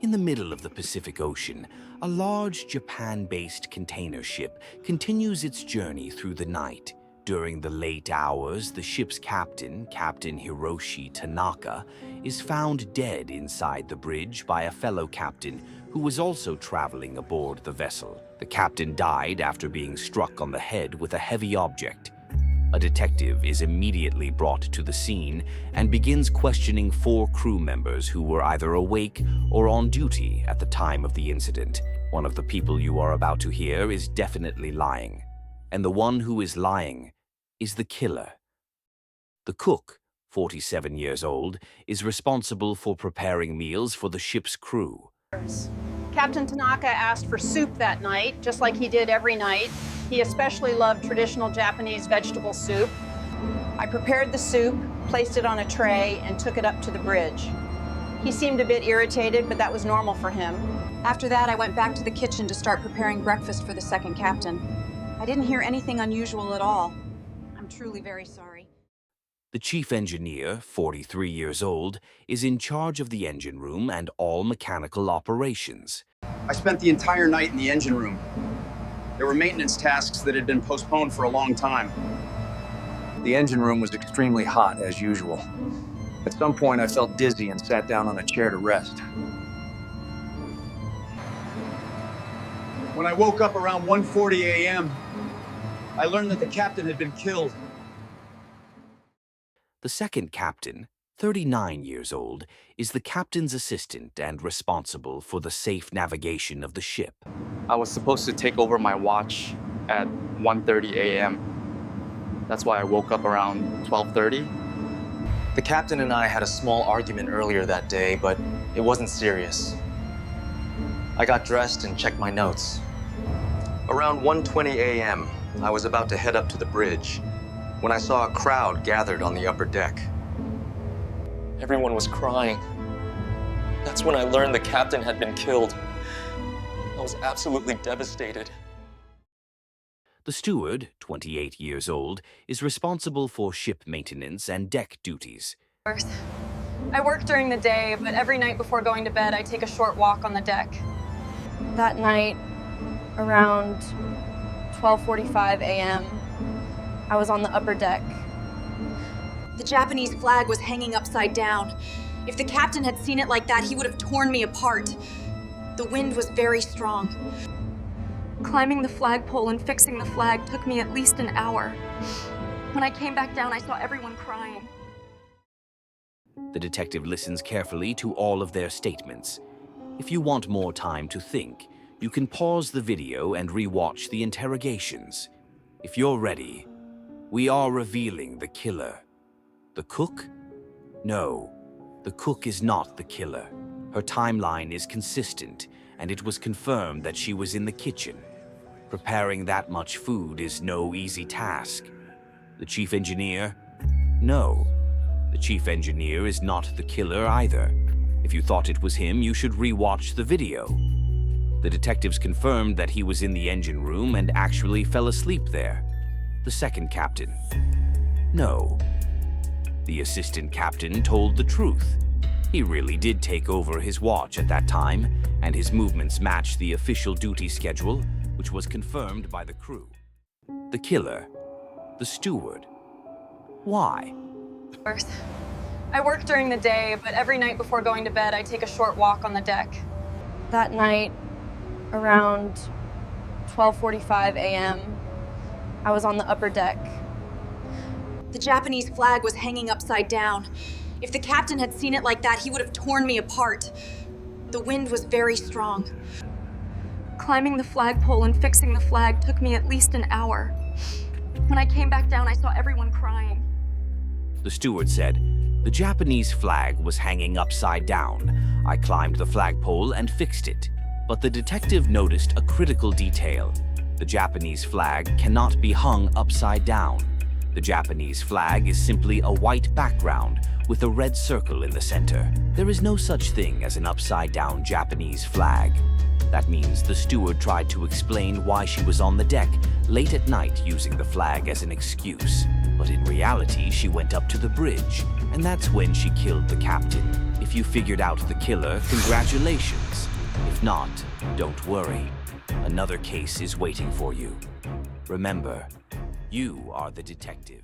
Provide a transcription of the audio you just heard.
In the middle of the Pacific Ocean, a large Japan-based container ship continues its journey through the night. During the late hours, the ship's captain, Captain Hiroshi Tanaka, is found dead inside the bridge by a fellow captain who was also traveling aboard the vessel. The captain died after being struck on the head with a heavy object. A detective is immediately brought to the scene and begins questioning 4 crew members who were either awake or on duty at the time of the incident. One of the people you are about to hear is definitely lying, and the one who is lying is the killer. The cook, 47 years old, is responsible for preparing meals for the ship's crew. Captain Tanaka asked for soup that night, just like he did every night. He especially loved traditional Japanese vegetable soup. I prepared the soup, placed it on a tray, and took it up to the bridge. He seemed a bit irritated, but that was normal for him. After that, I went back to the kitchen to start preparing breakfast for the second captain. I didn't hear anything unusual at all. I'm truly very sorry. The chief engineer, 43 years old, is in charge of the engine room and all mechanical operations. I spent the entire night in the engine room. There were maintenance tasks that had been postponed for a long time. The engine room was extremely hot, as usual. At some point, I felt dizzy and sat down on a chair to rest. When I woke up around 1:40 a.m., I learned that the captain had been killed. The second captain, 39 years old, is the captain's assistant and responsible for the safe navigation of the ship. I was supposed to take over my watch at 1:30 a.m. That's why I woke up around 12:30. The captain and I had a small argument earlier that day, but it wasn't serious. I got dressed and checked my notes. Around 1:20 a.m., I was about to head up to the bridge when I saw a crowd gathered on the upper deck. Everyone was crying. That's when I learned the captain had been killed. I was absolutely devastated. The steward, 28 years old, is responsible for ship maintenance and deck duties. I work during the day, but every night before going to bed, I take a short walk on the deck. That night, around 12:45 a.m., I was on the upper deck. The Japanese flag was hanging upside down. If the captain had seen it like that, he would have torn me apart. The wind was very strong. Climbing the flagpole and fixing the flag took me at least an hour. When I came back down, I saw everyone crying. The detective listens carefully to all of their statements. If you want more time to think, you can pause the video and re-watch the interrogations. If you're ready, we are revealing the killer. The cook? No, the cook is not the killer. Her timeline is consistent, and it was confirmed that she was in the kitchen. Preparing that much food is no easy task. The chief engineer? No, the chief engineer is not the killer either. If you thought it was him, you should re-watch the video. The detectives confirmed that he was in the engine room and actually fell asleep there. The second captain? No. The assistant captain told the truth. He really did take over his watch at that time, and his movements matched the official duty schedule, which was confirmed by the crew. The killer? The steward? Why? I work during the day, but every night before going to bed, I take a short walk on the deck. That night, around 12:45 a.m., I was on the upper deck. The Japanese flag was hanging upside down. If the captain had seen it like that, he would have torn me apart. The wind was very strong. Climbing the flagpole and fixing the flag took me at least an hour. When I came back down, I saw everyone crying. The steward said, "The Japanese flag was hanging upside down. I climbed the flagpole and fixed it." But the detective noticed a critical detail. The Japanese flag cannot be hung upside down. The Japanese flag is simply a white background with a red circle in the center. There is no such thing as an upside-down Japanese flag. That means the steward tried to explain why she was on the deck late at night using the flag as an excuse. But in reality, she went up to the bridge, and that's when she killed the captain. If you figured out the killer, congratulations. If not, don't worry. Another case is waiting for you. Remember, you are the detective.